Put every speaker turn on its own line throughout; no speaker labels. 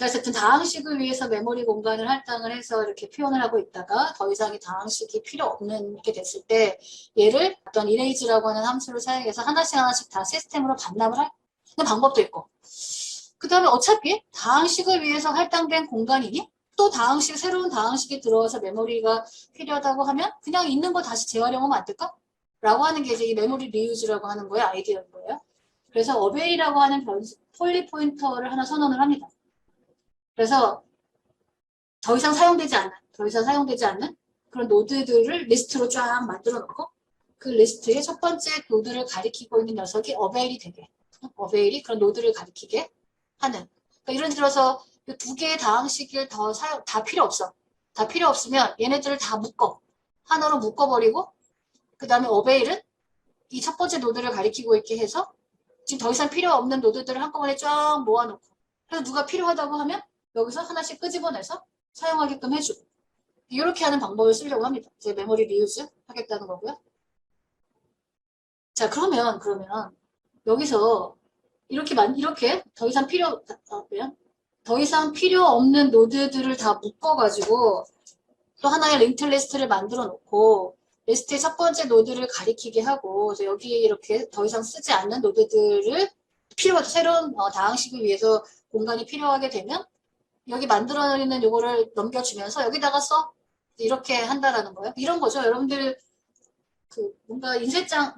어쨌든 다항식을 위해서 메모리 공간을 할당을 해서 이렇게 표현을 하고 있다가 더 이상 이 다항식이 필요 없는 게 됐을 때 얘를 어떤 erase라고 하는 함수를 사용해서 하나씩 하나씩 다 시스템으로 반납을 하는 방법도 있고, 그 다음에 어차피 다항식을 위해서 할당된 공간이니 또 새로운 다항식이 들어와서 메모리가 필요하다고 하면 그냥 있는 거 다시 재활용하면 안 될까? 라고 하는 게 이제 이 메모리 리유즈라고 하는 거의 아이디어인 거예요. 그래서 어베이라고 하는 폴리 포인터를 하나 선언을 합니다. 그래서 더 이상 사용되지 않는 그런 노드들을 리스트로 쫙 만들어 놓고 그 리스트의 첫 번째 노드를 가리키고 있는 녀석이 어베일이 되게, 어베일이 그런 노드를 가리키게 하는. 그러니까 예를 들어서 두 개의 다항식을 다 필요 없어. 다 필요 없으면 얘네들을 다 하나로 묶어버리고 그 다음에 어베일은 이 첫 번째 노드를 가리키고 있게 해서 지금 더 이상 필요 없는 노드들을 한꺼번에 쫙 모아놓고, 그래서 누가 필요하다고 하면 여기서 하나씩 끄집어내서 사용하게끔 해주고, 이렇게 하는 방법을 쓰려고 합니다. 이제 메모리 리유즈 하겠다는 거고요. 자, 그러면 여기서 이렇게 더 이상 필요 없는 노드들을 다 묶어가지고 또 하나의 링크 리스트를 만들어 놓고 리스트의 첫 번째 노드를 가리키게 하고, 그래서 여기에 이렇게 더 이상 쓰지 않는 노드들을 새로운 다항식을 위해서 공간이 필요하게 되면 여기 만들어 있는 요거를 넘겨주면서 여기다가 써. 이렇게 한다라는 거예요. 이런 거죠. 여러분들 뭔가 인쇄장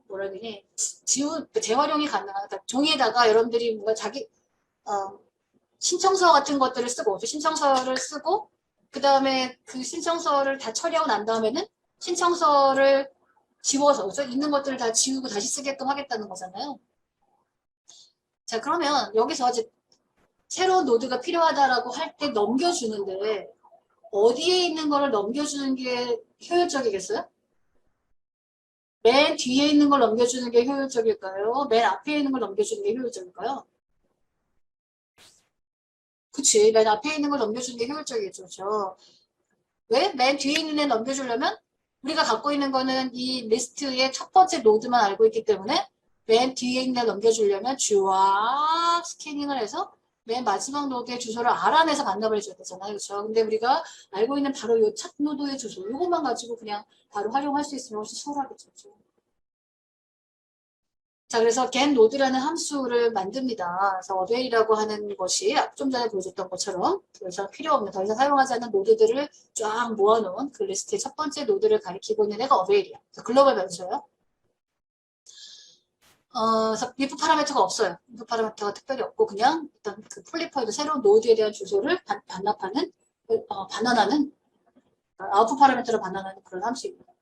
뭐라 그러니 재활용이 가능한, 그러니까 종이에다가 여러분들이 뭔가 신청서 같은 것들을 쓰고, 신청서를 쓰고 그 다음에 그 신청서를 다 처리하고 난 다음에는 신청서를 지워서, 그죠? 있는 것들을 다 지우고 다시 쓰게끔 하겠다는 거잖아요. 자, 그러면 여기서 이제 새로운 노드가 필요하다라고 할 때 넘겨주는데 어디에 있는 거를 넘겨주는 게 효율적이겠어요? 맨 뒤에 있는 걸 넘겨주는 게 효율적일까요? 맨 앞에 있는 걸 넘겨주는 게 효율적일까요? 그치. 맨 앞에 있는 걸 넘겨주는 게 효율적이겠죠. 그렇죠? 왜? 맨 뒤에 있는 애 넘겨주려면 우리가 갖고 있는 거는 이 리스트의 첫 번째 노드만 알고 있기 때문에 맨 뒤에 있는 애 넘겨주려면 쫙 스캐닝을 해서 맨 마지막 노드의 주소를 알아내서 반납을 해줘야 되잖아요. 그렇죠? 근데 우리가 알고 있는 바로 이 첫 노드의 주소, 이것만 가지고 그냥 바로 활용할 수 있으면 훨씬 수월하겠죠. 그렇죠? 자, 그래서 get node라는 함수를 만듭니다. 그래서 어베이라고 하는 것이 좀 전에 보여줬던 것처럼 더 이상 필요 없는, 더 이상 사용하지 않는 노드들을 쫙 모아놓은 그 리스트의 첫 번째 노드를 가리키고 있는 애가 어베일이야. 그래서 글로벌 변수예요. 그래서 if 파라미터가 없어요. if 파라미터가 특별히 없고 그냥 일단 그 폴리퍼에도 새로운 노드에 대한 주소를 반환하는 아웃풋 파라미터를 반환하는 그런 함수입니다.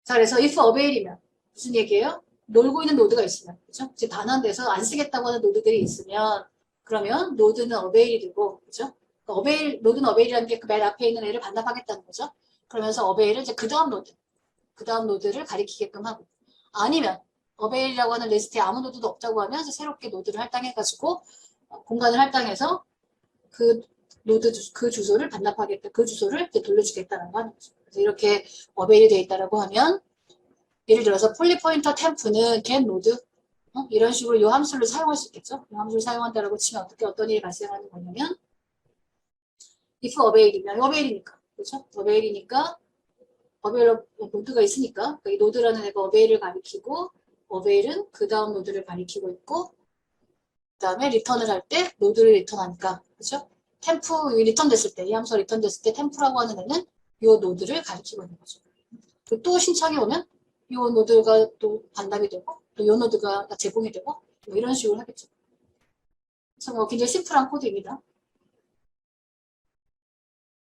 자, 그래서 if avail이면 무슨 얘기예요? 놀고 있는 노드가 있으면, 그죠? 이제 반환돼서 안 쓰겠다고 하는 노드들이 있으면, 그러면 노드는 avail이 되고, 그죠? 그러니까 노드는 avail이라는 게 그 맨 앞에 있는 애를 반납하겠다는 거죠. 그러면서 avail을 이제 그 다음 노드를 가리키게끔 하고, 아니면 avail이라고 하는 리스트에 아무 노드도 없다고 하면 새롭게 노드를 할당해가지고 공간을 할당해서 그 그 주소를 반납하겠다, 그 주소를 이제 돌려주겠다는 거 하는 거죠. 그래서 이렇게 avail이 되어 있다라고 하면, 예를 들어서 폴리포인터 템프는 get 노드 이런 식으로 이 함수를 사용할 수 있겠죠. 이 함수를 사용한다라고 치면 어떤 일이 발생하는 거냐면 if avail이면 avail이니까, 그렇죠? avail이니까 avail 노드가 있으니까 이 노드라는 애가 avail을 가리키고 avail은 그 다음 노드를 가리키고 있고 그 다음에 리턴을 할 때 노드를 리턴하니까, 그렇죠? 템프 리턴 됐을 때, 이 함수가 리턴 됐을 때 템프라고 하는 애는 이 노드를 가리키고 있는 거죠. 또 신청이 오면 이 노드가 또 반납이 되고 또 이 노드가 제공이 되고 뭐 이런 식으로 하겠죠. 그래서 뭐 굉장히 심플한 코드입니다.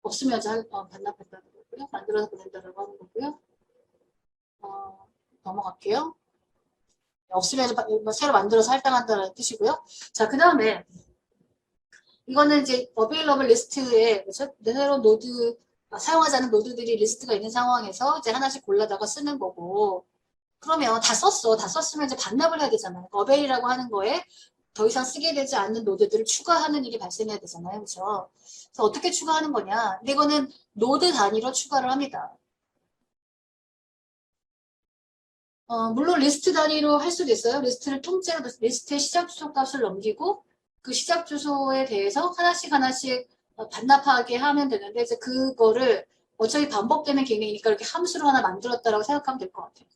없으면 반납한다는 거고요. 만들어서 보낸다라고 하는 거고요. 넘어갈게요. 없으면 새로 만들어서 할당한다는 뜻이고요. 자, 그 다음에 이거는 이제 available 리스트에 그렇죠? 새로운 노드 사용하지 않은 노드들이 리스트가 있는 상황에서 이제 하나씩 골라다가 쓰는 거고, 그러면 다 썼으면 이제 반납을 해야 되잖아요. 어베이라고 하는 거에 더 이상 쓰게 되지 않는 노드들을 추가하는 일이 발생해야 되잖아요. 그렇죠? 그래서 어떻게 추가하는 거냐? 근데 이거는 노드 단위로 추가를 합니다. 물론 리스트 단위로 할 수도 있어요. 리스트를 통째로 리스트의 시작 주소 값을 넘기고 그 시작 주소에 대해서 하나씩 하나씩 반납하게 하면 되는데 이제 그거를 어차피 반복되는 기능이니까 이렇게 함수로 하나 만들었다라고 생각하면 될 것 같아요.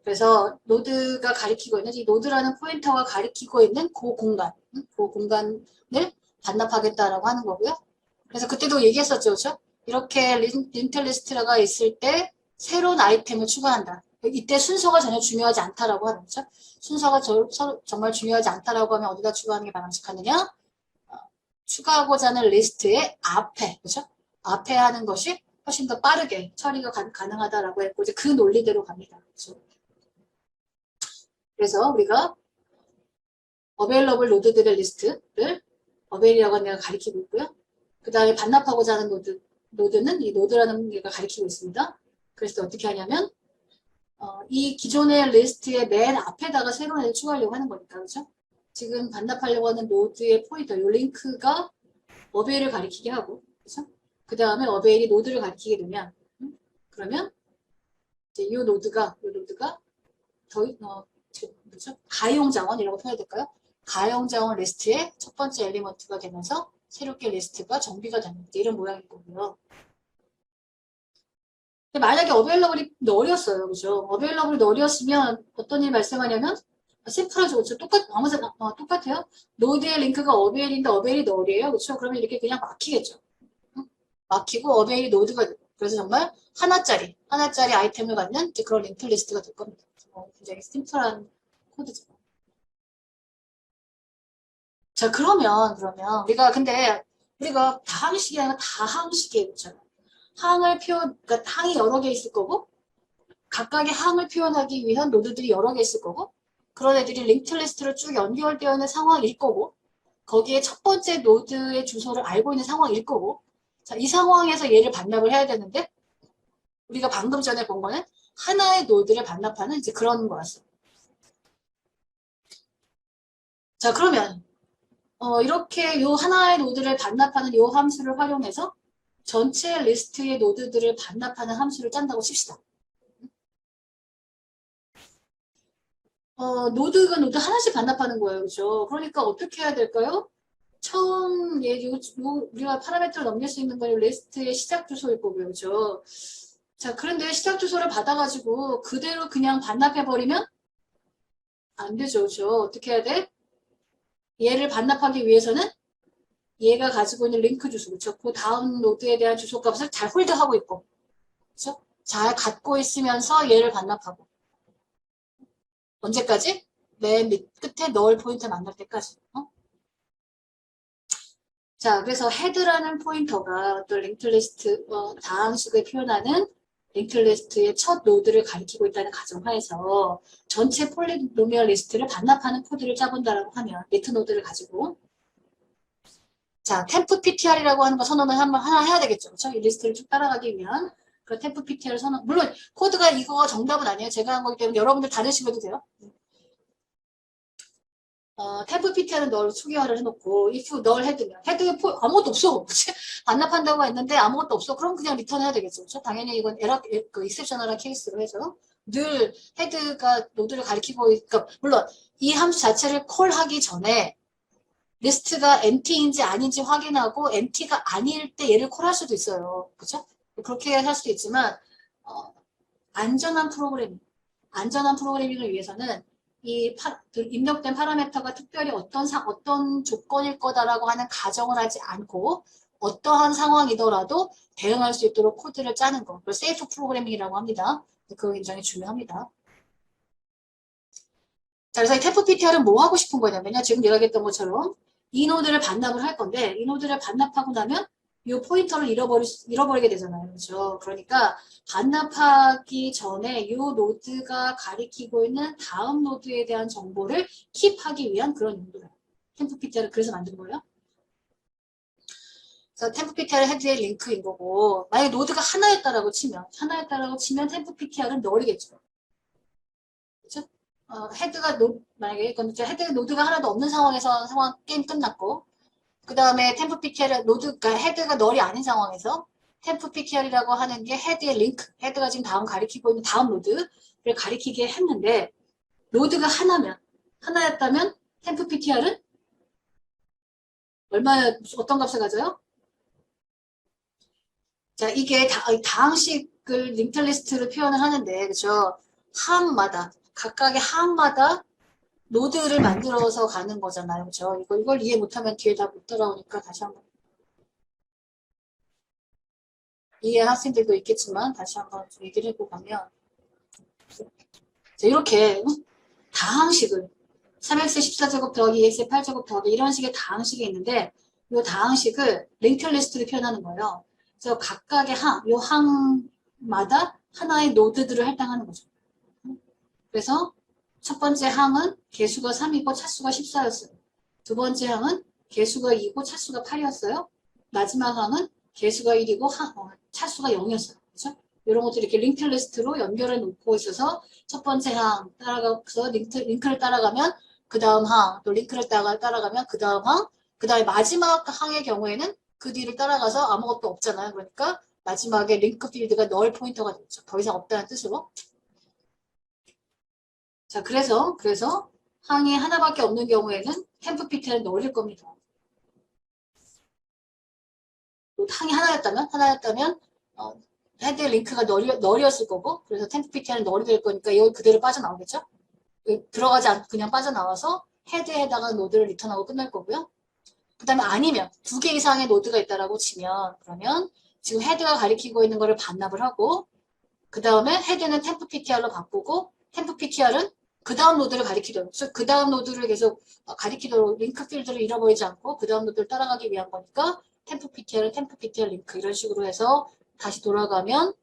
그래서 노드가 가리키고 있는 이 노드라는 포인터가 가리키고 있는 그 공간, 그 공간을 반납하겠다라고 하는 거고요. 그래서 그때도 얘기했었죠, 그렇죠? 이렇게 링크 리스트가 있을 때 새로운 아이템을 추가한다. 이때 순서가 전혀 중요하지 않다라고 하는 거죠. 순서가 정말 중요하지 않다라고 하면 어디다 추가하는 게 바람직하느냐? 추가하고자 하는 리스트의 앞에, 그렇죠? 앞에 하는 것이 훨씬 더 빠르게 처리가 가능하다라고 했고 이제 그 논리대로 갑니다. 그렇죠? 그래서 우리가 어베일러블 노드들의 리스트를 어베일이라고 하는 애가 가리키고 있고요. 그 다음에 반납하고자 하는 노드는 이 노드라는 애가 가리키고 있습니다. 그래서 어떻게 하냐면 이 기존의 리스트의 맨 앞에다가 새로운 애를 추가하려고 하는 거니까 그렇죠? 지금 반납하려고 하는 노드의 포인터, 이 링크가 어베일을 가리키게 하고 그렇죠? 그 다음에 어베일이 노드를 가리키게 되면 그러면 이제 이 노드가 뭐죠? 가용 자원이라고 표현해야 될까요? 가용 자원 리스트의 첫 번째 엘리먼트가 되면서 새롭게 리스트가 정비가 되는 이런 모양일 거고요. 근데 만약에 어베일러블이 널이었어요. 그죠? 어베일러블이 널이었으면 어떤 일이 발생하냐면 심플하죠. 그렇죠? 똑같아요. 노드의 링크가 어베일인데 어베일이 널이에요. 그렇죠? 그러면 이렇게 그냥 막히겠죠. 막히고 어베일이 노드가 되고 그래서 정말 하나짜리 아이템을 갖는 그런 링크 리스트가 될 겁니다. 굉장히 심플한 코드죠. 자, 그러면 우리가 다항식이 아니라 다항식이에요. 그렇죠? 그러니까 항이 여러 개 있을 거고, 각각의 항을 표현하기 위한 노드들이 여러 개 있을 거고, 그런 애들이 링크 리스트로 쭉 연결되어 있는 상황일 거고, 거기에 첫 번째 노드의 주소를 알고 있는 상황일 거고, 자, 이 상황에서 얘를 반납을 해야 되는데, 우리가 방금 전에 본 거는 하나의 노드를 반납하는 이제 그런 거였어. 자, 그러면, 이렇게 요 하나의 노드를 반납하는 요 함수를 활용해서 전체 리스트의 노드들을 반납하는 함수를 짠다고 칩시다. 노드가 노드 하나씩 반납하는 거예요. 그죠? 그러니까 어떻게 해야 될까요? 처음, 우리가 파라미터를 넘길 수 있는 건 리스트의 시작 주소일 거고요. 그죠? 자, 그런데 시작 주소를 받아가지고 그대로 그냥 반납해버리면 안 되죠. 그죠? 어떻게 해야 돼? 얘를 반납하기 위해서는 얘가 가지고 있는 링크 주소, 그렇죠? 그 다음 노드에 대한 주소 값을 잘 홀드하고 있고, 그렇죠? 잘 갖고 있으면서 얘를 반납하고. 언제까지? 맨 끝에 널 포인트 만날 때까지. 자, 그래서 헤드라는 포인터가 어떤 링크리스트, 다항식을 표현하는 링크리스트의 첫 노드를 가리키고 있다는 가정하에서 전체 폴리노미얼 리스트를 반납하는 코드를 짜본다라고 하면 리트 노드를 가지고 자, 템프 PTR이라고 하는 거 선언을 하나 해야 되겠죠. 그렇죠? 이 리스트를 쭉 따라가기 위한 그 템프 PTR 선언. 물론 코드가 이거 정답은 아니에요. 제가 한 거기 때문에 여러분들 다른 식으로 해도 돼요. 템프 PTR은 널 수기화를 해놓고 if 널 헤드면 헤드에 아무것도 없어. 반납한다고 했는데 아무것도 없어. 그럼 그냥 리턴해야 되겠죠. 그렇죠? 당연히 이건 그 익셉셔널한 케이스로 해서 늘 헤드가 노드를 가리키고 그러니까 물론 이 함수 자체를 콜하기 전에 리스트가 empty인지 아닌지 확인하고 empty가 아닐 때 얘를 콜할 수도 있어요. 그렇죠? 그렇게 할 수도 있지만 안전한 프로그래밍을 위해서는 이 입력된 파라미터가 특별히 어떤 조건일 거다라고 하는 가정을 하지 않고 어떠한 상황이더라도 대응할 수 있도록 코드를 짜는 거. 그걸 세이프 프로그래밍이라고 합니다. 그거 굉장히 중요합니다. 자, 그래서 이 템프 PTR은 뭐 하고 싶은 거냐면요. 지금 내가 얘기했던 것처럼 이 노드를 반납을 할 건데 이 노드를 반납하고 나면 이 포인터를 잃어버리게 되잖아요. 그렇죠? 그러니까 반납하기 전에 이 노드가 가리키고 있는 다음 노드에 대한 정보를 킵하기 위한 그런 용도예요. 템프 PTR을 그래서 만든 거예요. 그래서 템프 PTR 헤드의 링크인 거고 만약에 노드가 하나였다라고 치면 템프 PTR은 널이겠죠. 그렇죠? 만약에 헤드 노드가 하나도 없는 상황에서 게임 끝났고 그 다음에 템프 PTR 그러니까 헤드가 널이 아닌 상황에서 템프 PTR이라고 하는 게 헤드의 링크, 헤드가 지금 다음 가리키고 있는 다음 노드를 가리키게 했는데 노드가 하나였다면 템프 PTR은 어떤 값을 가져요? 자, 이게 다항식을 링크 리스트로 표현을 하는데, 그죠? 각각의 항마다 노드를 만들어서 가는 거잖아요. 그죠? 이걸 이해 못하면 뒤에 다 못 따라오니까 다시 한번. 이해한 학생들도 있겠지만, 다시 한번 얘기를 해보면, 자, 이렇게, 다항식을, 3x 14제곱 더하기 2x 8제곱 더하기 이런 식의 다항식이 있는데, 이 다항식을 링크 리스트로 표현하는 거예요. 그래서 각각의 이 항마다 하나의 노드들을 할당하는 거죠. 그래서 첫 번째 항은 개수가 3이고 차수가 14였어요. 두 번째 항은 개수가 2고 차수가 8이었어요. 마지막 항은 개수가 1이고 차수가 0이었어요. 그렇죠? 이런 것들이 이렇게 링크 리스트로 연결해 놓고 있어서 첫 번째 항 따라가서 링크를 따라가면 그 다음 항, 또 링크를 따라가면 그 다음 항, 그 다음에 마지막 항의 경우에는 그 뒤를 따라가서 아무것도 없잖아요. 그러니까 마지막에 링크 필드가 널 포인터가 되죠. 더 이상 없다는 뜻으로. 자, 그래서 항이 하나밖에 없는 경우에는 템프 PTR은 널일 겁니다. 또 항이 하나였다면 헤드 링크가 널이었을 거고, 그래서 템프 PTR은 널이 될 거니까 이거 그대로 빠져나오겠죠? 들어가지 않고 그냥 빠져나와서 헤드에 해당하는 노드를 리턴하고 끝날 거고요. 그 다음에 아니면 두 개 이상의 노드가 있다라고 치면, 그러면 지금 헤드가 가리키고 있는 거를 반납을 하고, 그 다음에 헤드는 템프 PTR로 바꾸고, 템프 PTR은 그 다음 노드를 가리키도록, 그 다음 노드를 계속 가리키도록 링크 필드를 잃어버리지 않고 그 다음 노드를 따라가기 위한 거니까 템프 PTR은 템프 PTR 링크 이런 식으로 해서 다시 돌아가면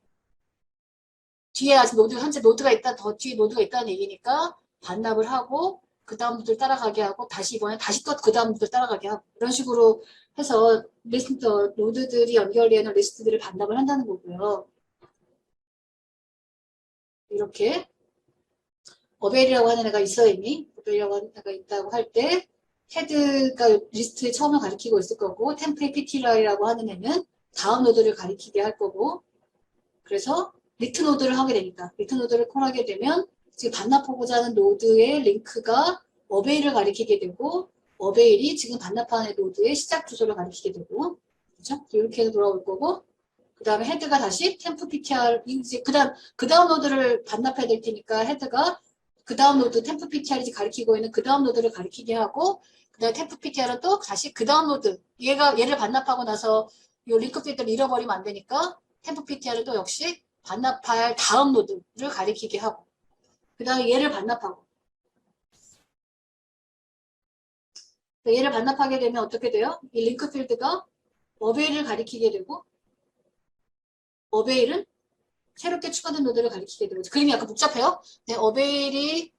뒤에 아직 현재 노드가 있다, 더 뒤에 노드가 있다는 얘기니까 반납을 하고 그 다음 노드를 따라가게 하고 이번에 다시 또 그 다음 노드를 따라가게 하고 이런 식으로 해서 노드들이 연결되는 리스트들을 반납을 한다는 거고요. 이렇게 어베일이라고 하는 애가 있어요, 이미. 어베일이라고 하는 애가 있다고 할 때, 헤드가 리스트에 처음에 가리키고 있을 거고, 템플릿 PTR이라고 하는 애는 다음 노드를 가리키게 할 거고, 그래서 리트 노드를 하게 되니까, 리트 노드를 콜하게 되면, 지금 반납하고자 하는 노드의 링크가 어베일을 가리키게 되고, 어베일이 지금 반납하는 노드의 시작 주소를 가리키게 되고, 그죠? 이렇게 해서 돌아올 거고, 그 다음에 헤드가 다시 템프 PTR, 이제 그 다음 노드를 반납해야 될 테니까 헤드가 그 다음 노드 템프 PTR이 가리키고 있는 그 다음 노드를 가리키게 하고 그 다음에 템프 PTR은 또 다시 그 다음 노드 얘를 반납하고 나서 이 링크 필드를 잃어버리면 안 되니까 템프 PTR은 또 역시 반납할 다음 노드를 가리키게 하고 그 다음에 얘를 반납하고 얘를 반납하게 되면 어떻게 돼요? 이 링크 필드가 어베일을 가리키게 되고 어베일은 새롭게 추가된 노드를 가리키게 되고 그림이 약간 복잡해요. 네, 어베일이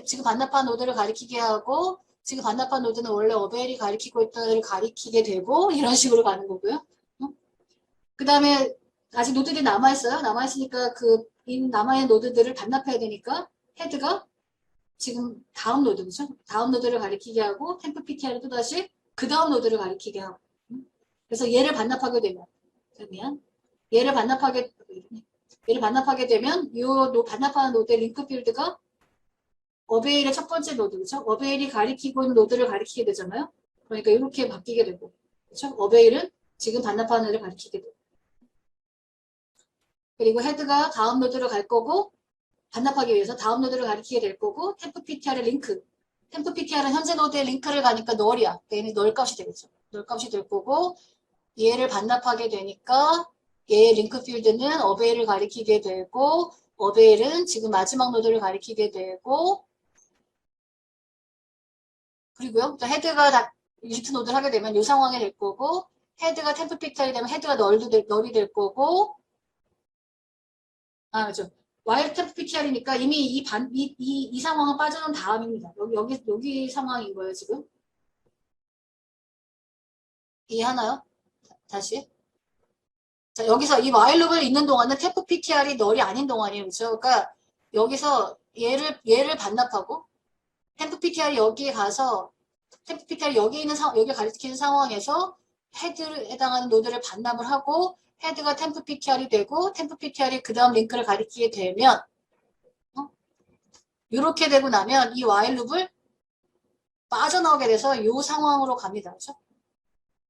지금 반납한 노드를 가리키게 하고 지금 반납한 노드는 원래 어베일이 가리키고 있던 애를 가리키게 되고 이런 식으로 가는 거고요. 그 다음에 아직 노드들이 남아있어요. 남아있으니까 남아있는 노드들을 반납해야 되니까 헤드가 지금 다음 노드, 그죠? 다음 노드를 가리키게 하고 템프 PTR을 또다시 그 다음 노드를 가리키게 하고 그래서 얘를 반납하게 되면 얘를 반납하게 되면 이 반납하는 노드의 링크 필드가 어베일의 첫 번째 노드, 그렇죠? 어베일이 가리키고 있는 노드를 가리키게 되잖아요. 그러니까 이렇게 바뀌게 되고, 그렇죠? 어베일은 지금 반납하는 노드를 가리키게 되고, 그리고 헤드가 다음 노드를 갈 거고, 반납하기 위해서 다음 노드를 가리키게 될 거고, 템프 PTR의 링크. 템프 PTR은 현재 노드의 링크를 가니까 널이야. 얘는 널 값이 되겠죠. 널 값이 될 거고, 얘를 반납하게 되니까 얘의 링크 필드는 어베일을 가리키게 되고 어베일은 지금 마지막 노드를 가리키게 되고 그리고요. 또 헤드가 리스트 노드를 하게 되면 이 상황이 될 거고 헤드가 템프 PTR이 되면 헤드가 널이 될 거고 그렇죠. 와일 템프 PTR이니까 이미 이 상황은 빠져나온 다음입니다. 여기 상황인 거예요, 지금. 이해하나요? 다시. 자, 여기서 이 whileloop을 있는 동안은 템프 PTR이 널이 아닌 동안이에요. 그렇죠? 그러니까 여기서 얘를 반납하고 템프 PTR이 여기에 가서 템프 PTR이 여기 가리키는 상황에서 헤드에 해당하는 노드를 반납을 하고 헤드가 템프 PTR이 되고 템프 PTR이 그 다음 링크를 가리키게 되면 이렇게 되고 나면 이 while 룹을 빠져나오게 돼서 이 상황으로 갑니다. 그렇죠?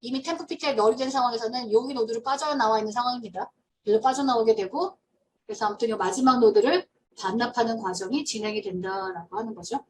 이미 템프 PTR이 널이 된 상황에서는 여기 노드로 빠져나와 있는 상황입니다. 그래서 빠져나오게 되고 그래서 아무튼 이 마지막 노드를 반납하는 과정이 진행이 된다라고 하는 거죠.